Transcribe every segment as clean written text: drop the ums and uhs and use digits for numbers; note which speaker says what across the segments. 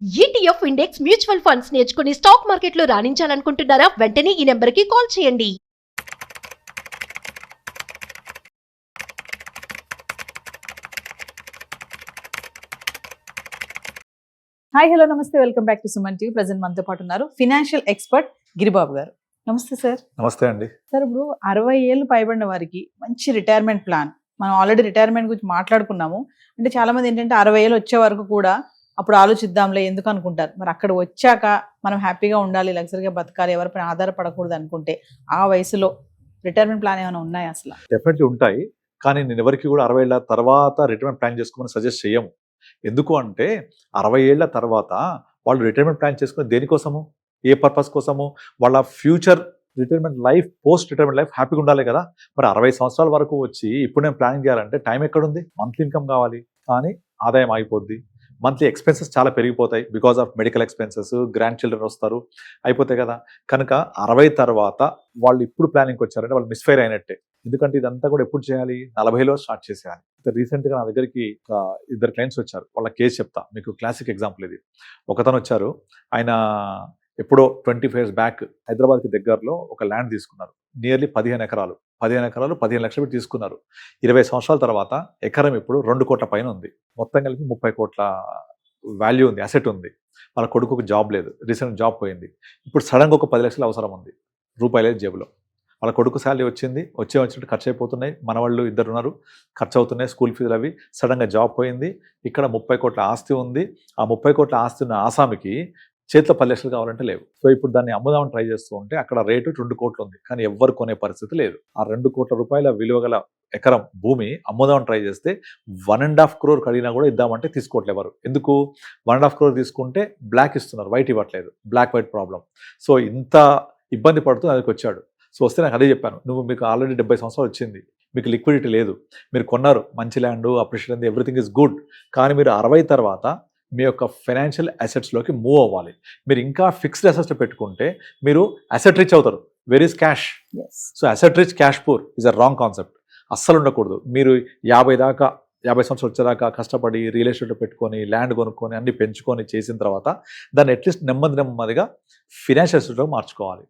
Speaker 1: ETF index mutual funds నేర్చుకుని stock మార్కెట్లో రాణించాలనుకుంటున్నారా? వెంటనే ఈ నెంబర్కి కాల్ చేయండి.
Speaker 2: హాయ్ హలో నమస్తే, welcome back to Suman TV. Present మనతో పాటు ఉన్నారు ఫినాన్షియల్ ఎక్స్పర్ట్ గిరిబాబు గారు. నమస్తే సార్.
Speaker 3: నమస్తే అండి.
Speaker 2: సార్, ఇప్పుడు 60 ఏళ్ళు పైబడిన వారికి మంచి రిటైర్మెంట్ ప్లాన్, మనం ఆల్రెడీ రిటైర్మెంట్ గురించి మాట్లాడుకున్నాము. అంటే చాలా మంది ఏంటంటే 60 ఏళ్ళు వచ్చే వరకు కూడా అప్పుడు ఆలోచిద్దాంలే ఎందుకు అనుకుంటారు. మరి అక్కడ వచ్చాక మనం హ్యాపీగా ఉండాలి, లగ్జరీగా బతకాలి, ఎవరిపైన ఆధారపడకూడదు అనుకుంటే ఆ వయసులో రిటైర్మెంట్ ప్లాన్ ఏమైనా ఉన్నాయా? అసలు
Speaker 3: డెఫినెట్లీ ఉంటాయి, కానీ నేను ఎవరికి కూడా 60 ఏళ్ళ తర్వాత రిటైర్మెంట్ ప్లాన్ చేసుకోమని సజెస్ట్ చేయము. ఎందుకు అంటే 60 ఏళ్ల తర్వాత వాళ్ళు రిటైర్మెంట్ ప్లాన్ చేసుకుని దేనికోసము, ఏ పర్పస్ కోసము? వాళ్ళ future retirement life, post retirement life హ్యాపీగా ఉండాలి కదా. మరి 60 సంవత్సరాల వరకు వచ్చి ఇప్పుడు నేను ప్లానింగ్ చేయాలంటే టైం ఎక్కడుంది? మంత్లీ ఇన్కమ్ కావాలి, కానీ ఆదాయం ఆగిపోద్ది. మంత్లీ ఎక్స్పెన్సెస్ చాలా పెరిగిపోతాయి because of medical expenses, grand children వస్తారు, అయిపోతాయి కదా. కనుక 60 తర్వాత వాళ్ళు ఇప్పుడు ప్లానింగ్కి వచ్చారంటే వాళ్ళు మిస్ఫైర్ అయినట్టే. ఎందుకంటే ఇదంతా కూడా ఎప్పుడు చేయాలి? 40లో స్టార్ట్ చేసేయాలి. రీసెంట్గా నా దగ్గరికి ఇద్దరు క్లయింట్స్ వచ్చారు. వాళ్ళ కేసు చెప్తా మీకు. క్లాసిక్ ఎగ్జాంపుల్ ఇది. ఒకతను వచ్చారు, ఆయన ఎప్పుడో 25 years బ్యాక్ హైదరాబాద్కి దగ్గరలో ఒక ల్యాండ్ తీసుకున్నారు. నియర్లీ 15 ఎకరాలు 15 లక్షలు పెట్టి తీసుకున్నారు. 20 సంవత్సరాల తర్వాత ఎకరం ఇప్పుడు 2 కోట్ల పైన ఉంది. మొత్తం కలిపి 30 కోట్ల వాల్యూ ఉంది, అసెట్ ఉంది. వాళ్ళ కొడుకుకు జాబ్ లేదు, రీసెంట్ జాబ్ పోయింది. ఇప్పుడు సడన్గా ఒక 10 లక్షలు అవసరం ఉంది, రూపాయలేదు జేబులో. వాళ్ళ కొడుకు శాలరీ వచ్చినట్టు ఖర్చు అయిపోతున్నాయి. మనవాళ్ళు ఇద్దరు ఉన్నారు, ఖర్చు అవుతున్నాయి, స్కూల్ ఫీజులు అవి. సడన్గా జాబ్ పోయింది. ఇక్కడ 30 కోట్ల ఆస్తి ఉంది. ఆ 30 కోట్ల ఆస్తి ఉన్న ఆసామికి చేతిలో 10 లక్షలు కావాలంటే లేవు. సో ఇప్పుడు దాన్ని అమ్ముదామని ట్రై చేస్తూ ఉంటే అక్కడ రేటు 2 కోట్లు ఉంది, కానీ ఎవ్వరు కొనే పరిస్థితి లేదు. ఆ 2 కోట్ల రూపాయల విలువ గల ఎకరం భూమి అమ్ముదామని ట్రై చేస్తే 1.5 crore అడిగినా కూడా ఇద్దామంటే తీసుకోవట్లేదు ఎవరు. ఎందుకు? 1.5 crore తీసుకుంటే బ్లాక్ ఇస్తున్నారు, వైట్ ఇవ్వట్లేదు. Black white problem. సో ఇంత ఇబ్బంది పడుతూ అదికి వచ్చాడు. సో వస్తే నాకు అదే చెప్పాను, మీకు ఆల్రెడీ 70 సంవత్సరాలు వచ్చింది, మీకు లిక్విడిటీ లేదు, మీరు కొన్నారు మంచి land, appreciation, everything is good, కానీ మీరు 60 తర్వాత మీ యొక్క ఫైనాన్షియల్ అసెట్స్లోకి మూవ్ అవ్వాలి. మీరు ఇంకా ఫిక్స్డ్ అసెట్స్ పెట్టుకుంటే మీరు అసెట్ రిచ్ అవుతారు. Where is cash? So asset rich cash poor is a wrong concept. అస్సలు ఉండకూడదు. మీరు 50 సంవత్సరాలు వచ్చేదాకా కష్టపడి రియల్ ఎస్టేట్ పెట్టుకొని, ల్యాండ్ కొనుక్కొని, అన్ని పెంచుకొని చేసిన తర్వాత దాన్ని అట్లీస్ట్ నెమ్మదిగా ఫినాన్షియల్ అసెట్స్లో మార్చుకోవాలి.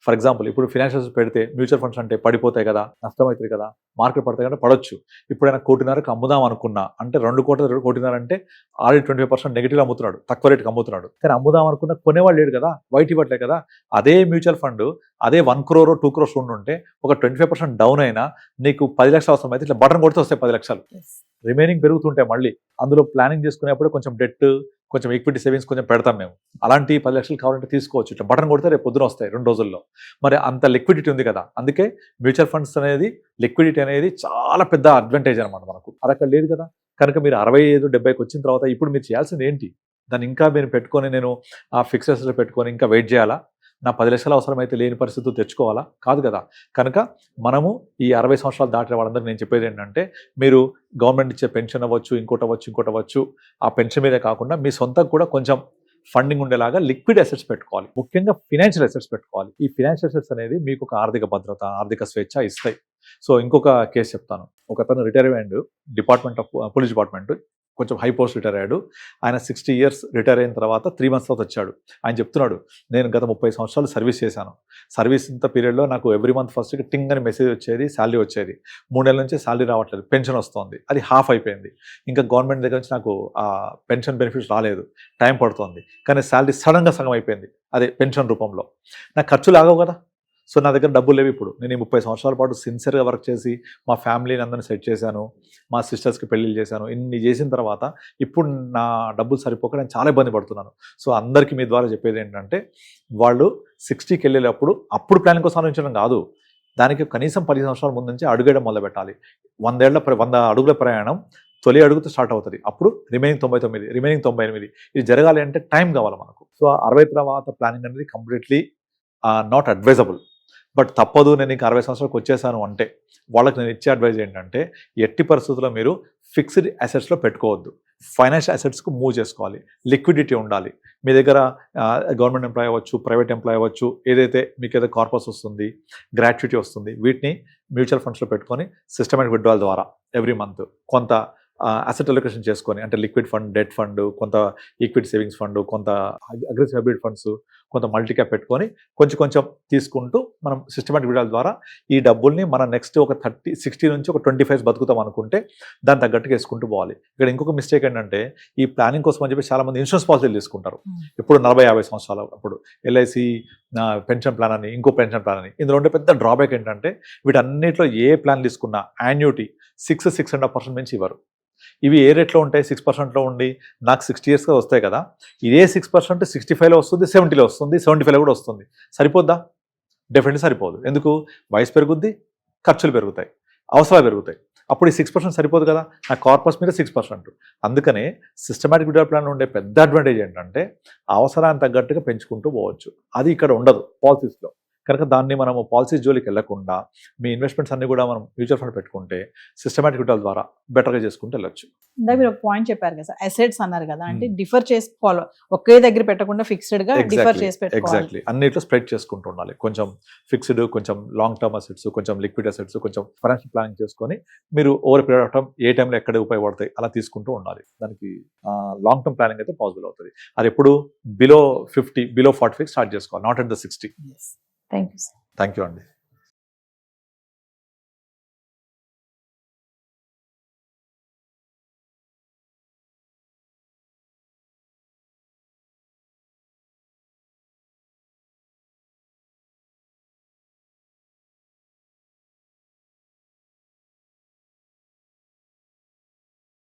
Speaker 3: ఫర్ ఎగ్జాంపుల్, ఇప్పుడు ఫినాన్షియల్ అసెట్స్ పెడితే మ్యూచువల్ ఫండ్స్ అంటే పడిపోతాయి కదా, నష్టమవుతుంది కదా, మార్కెట్ పడతాయి కదా, పడవచ్చు. ఇప్పుడైనా 1.5 అమ్ముదాం అనుకున్నా అంటే 2 కోట్ల 1.5 అంటే ఆల్రెడీ 25% నెగిటివ్గా అమ్ముతున్నాడు, తక్కువ రేటుకి అమ్ముతున్నాడు. కానీ అమ్ముదాం అనుకున్నా కొనేవాళ్ళు లేడు కదా, వైట్ ఇవ్వట్లే కదా. అదే మ్యూచువల్ ఫండ్ అదే 1 crore 2 crores ఉండుంటే ఒక 25% డౌన్ అయినా నీకు 10 లక్షలు అవసరం అయితే ఇట్లా బటన్ కొడితే వస్తాయి 10 లక్షలు. రిమైనింగ్ పెరుగుతుంటాయి. మళ్ళీ అందులో ప్లానింగ్ చేసుకునేప్పుడు కొంచెం డెట్, కొంచెం ఈక్విటీ సేవింగ్స్ కొంచెం పెడతాం మేము. అలాంటి 10 లక్షలు కావాలంటే తీసుకోవచ్చు. ఇట్లా బటన్ కొడితే రేపు పొద్దున వస్తాయి 2 రోజుల్లో. మరి అంత లిక్విడిటీ ఉంది కదా. అందుకే మ్యూచువల్ ఫండ్స్ అనేది, లిక్విడిటీ అనేది చాలా పెద్ద అడ్వాంటేజ్ అనమాట మనకు. అది అక్కడ లేదు కదా. కనుక మీరు 65-70కి వచ్చిన తర్వాత ఇప్పుడు మీరు చేయాల్సింది ఏంటి? దాన్ని ఇంకా మీరు పెట్టుకొని, నేను ఆ ఫిక్సెస్లో పెట్టుకొని ఇంకా వెయిట్ చేయాలా? నా 10 లక్షలు అవసరమైతే లేని పరిస్థితులు తెచ్చుకోవాలా? కాదు కదా. కనుక మనము ఈ 60 సంవత్సరాలు దాటిన వాళ్ళందరికీ నేను చెప్పేది ఏంటంటే, మీరు గవర్నమెంట్ ఇచ్చే పెన్షన్ అవ్వచ్చు, ఇంకోటి అవ్వచ్చు, ఆ పెన్షన్ మీదే కాకుండా మీ సొంతంగా కూడా కొంచెం ఫండింగ్ ఉండేలాగా లిక్విడ్ అసెట్స్ పెట్టుకోవాలి. ముఖ్యంగా ఫినాన్షియల్ అసెట్స్ పెట్టుకోవాలి. ఈ ఫినాన్షియల్ అసెట్స్ అనేది మీకు ఒక ఆర్థిక భద్రత, ఆర్థిక స్వేచ్ఛ ఇస్తాయి. సో ఇంకొక కేసు చెప్తాను. ఒకతను రిటైర్ అయ్యాడు, పోలీస్ డిపార్ట్మెంట్, కొంచెం హై పోస్ట్ రిటైర్ అయ్యాడు. ఆయన 60 years రిటైర్ అయిన తర్వాత 3 months తర్వాత వచ్చాడు. ఆయన చెప్తున్నాడు, నేను గత 30 సంవత్సరాలు సర్వీస్ చేశాను. సర్వీస్ ఇంత పీరియడ్లో నాకు ఎవ్రీ మంత్ ఫస్ట్కి టింగ్ అని మెసేజ్ వచ్చేది, శాలరీ వచ్చేది. 3 నెలల నుంచి శాలరీ రావట్లేదు, పెన్షన్ వస్తుంది, అది హాఫ్ అయిపోయింది. ఇంకా గవర్నమెంట్ దగ్గర నుంచి నాకు ఆ పెన్షన్ బెనిఫిట్స్ రాలేదు, టైం పడుతుంది. కానీ శాలరీ సడన్గా సగం అయిపోయింది, అదే పెన్షన్ రూపంలో. నాకు ఖర్చులు ఆగవు కదా. సో నా దగ్గర డబ్బులు లేవు. ఇప్పుడు నేను 30 సంవత్సరాల పాటు సిన్సియర్గా వర్క్ చేసి మా ఫ్యామిలీని అందరినీ సెట్ చేశాను, మా సిస్టర్స్కి పెళ్ళిళ్ళు చేశాను. ఇన్ని చేసిన తర్వాత ఇప్పుడు నా డబ్బులు సరిపోక నేను చాలా ఇబ్బంది పడుతున్నాను. సో అందరికీ మీ ద్వారా చెప్పేది ఏంటంటే, వాళ్ళు 60కి వెళ్ళేటప్పుడు అప్పుడు ప్లానింగ్ కోసం ఆలోచించడం కాదు, దానికి కనీసం 10 సంవత్సరాల ముందు నుంచి అడుగేయడం మొదలు పెట్టాలి. 100 అడుగుల ప్రయాణం తొలి అడుగుతో స్టార్ట్ అవుతుంది. అప్పుడు రిమైనింగ్ 98 ఇది జరగాలి అంటే టైం కావాలి మనకు. సో 60 తర్వాత ప్లానింగ్ అనేది కంప్లీట్లీ నాట్ అడ్వైజబుల్. బట్ తప్పదు, నేను ఇంకా 60 సంవత్సరాలకు వచ్చేసాను అంటే వాళ్ళకి నేను ఇచ్చే అడ్వైజ్ ఏంటంటే, ఎట్టి పరిస్థితుల్లో మీరు ఫిక్స్డ్ అసెట్స్లో పెట్టుకోవద్దు. ఫైనాన్షియల్ అసెట్స్కు మూవ్ చేసుకోవాలి. లిక్విడిటీ ఉండాలి మీ దగ్గర. గవర్నమెంట్ ఎంప్లాయ్ అవ్వచ్చు, ప్రైవేట్ ఎంప్లాయ్ అవ్వచ్చు, ఏదైతే మీకు ఏదో కార్పస్ వస్తుంది, గ్రాట్యుటీ వస్తుంది, వీటిని మ్యూచువల్ ఫండ్స్లో పెట్టుకొని సిస్టమేటిక్ విత్డ్రాల్ ద్వారా ఎవ్రీ మంత్ కొంత అసెట్ అలొకేషన్ చేసుకొని, అంటే లిక్విడ్ ఫండ్, డెట్ ఫండ్, కొంత ఈక్విటీ సేవింగ్స్ ఫండ్, కొంత అగ్రెసివ్ హైబ్రిడ్ ఫండ్స్, కొంత మల్టీ క్యాప్ పెట్టుకొని కొంచెం కొంచెం తీసుకుంటూ మనం సిస్టమాటిక్ విధాల ద్వారా ఈ డబ్బుల్ని మనం నెక్స్ట్ ఒక 60 నుంచి ఒక 25 బతుకుతాం అనుకుంటే దాని తగ్గట్టుగా వేసుకుంటూ పోవాలి. ఇక్కడ ఇంకొక మిస్టేక్ ఏంటంటే ఈ ప్లానింగ్ కోసం అని చెప్పి చాలా మంది ఇన్సూరెన్స్ పాలసీలు తీసుకుంటారు. ఇప్పుడు 40-50 సంవత్సరాలు అప్పుడు ఎల్ఐసి పెన్షన్ ప్లాన్ అని, ఇంకో పెన్షన్ ప్లాన్ అని. ఇందులో ఉండే పెద్ద డ్రాబ్యాక్ ఏంటంటే వీటన్నిటిలో ఏ ప్లాన్ తీసుకున్నా యాన్యూటీ 6.5% మించి ఇవ్వరు. ఇవి ఏ రేట్లో ఉంటాయి? 6%లో ఉండి నాకు 60 ఇయర్స్గా వస్తాయి కదా, ఇదే 6% 65లో వస్తుంది, 70లో వస్తుంది, 75లో కూడా వస్తుంది. సరిపోద్దా? డెఫినెట్లీ సరిపోదు. ఎందుకు? వయసు పెరుగుద్ది, ఖర్చులు పెరుగుతాయి, అవసరాలు పెరుగుతాయి. అప్పుడు ఈ 6% సరిపోదు కదా, నా కార్పస్ మీద 6%. అందుకనే సిస్టమాటిక్ విడ్రాల్ ప్లాన్ ఉండే పెద్ద అడ్వాంటేజ్ ఏంటంటే అవసరానికి తగ్గట్టుగా పెంచుకుంటూ పోవచ్చు. అది ఇక్కడ ఉండదు పాలసీస్లో. కనుక దాన్ని మనము పాలసీ జోలికి వెళ్లకుండా మీ ఇన్వెస్ట్మెంట్స్ అన్ని కూడా మనం మ్యూచువల్ ఫండ్ పెట్టుకుంటే సిస్టమాటిక్ విడ్రాల్ ద్వారా బెటర్గా చేసుకుంటూ వెళ్ళొచ్చు.
Speaker 2: ఇందాక మీరు ఒక పాయింట్ చెప్పారు కదా, అసెట్స్ అన్నారు కదా, అంటే డిఫర్ చేసుకోవాలి, ఒకే దగ్గర పెట్టకుండా ఫిక్స్డ్ గా డిఫర్ చేసి పెట్టుకోవాలి.
Speaker 3: ఎగ్జాక్ట్లీ, అన్నిట్లో స్ప్రెడ్ చేసుకుంటూ ఉండాలి. కొంచెం ఫిక్స్డ్, కొంచెం లాంగ్ టర్మ్ అసెట్స్, కొంచెం లిక్విడ్ అసెట్స్, కొంచెం ఫైనాన్షియల్ ప్లానింగ్ చేసుకొని మీరు ఓవర్ పీరియడ్ ఆఫ్ టైం ఏ టైంలో ఎక్కడ ఉపయోగపడతాయి అలా తీసుకుంటూ ఉండాలి. దానికి లాంగ్ టర్మ్ ప్లానింగ్ అయితే పాసిబుల్ అవుతుంది. అది ఎప్పుడు బిలో 50, బిలో 45 స్టార్ట్ చేసుకోవాలి, not at the 60.
Speaker 2: Thank you.
Speaker 3: Thank you అండి.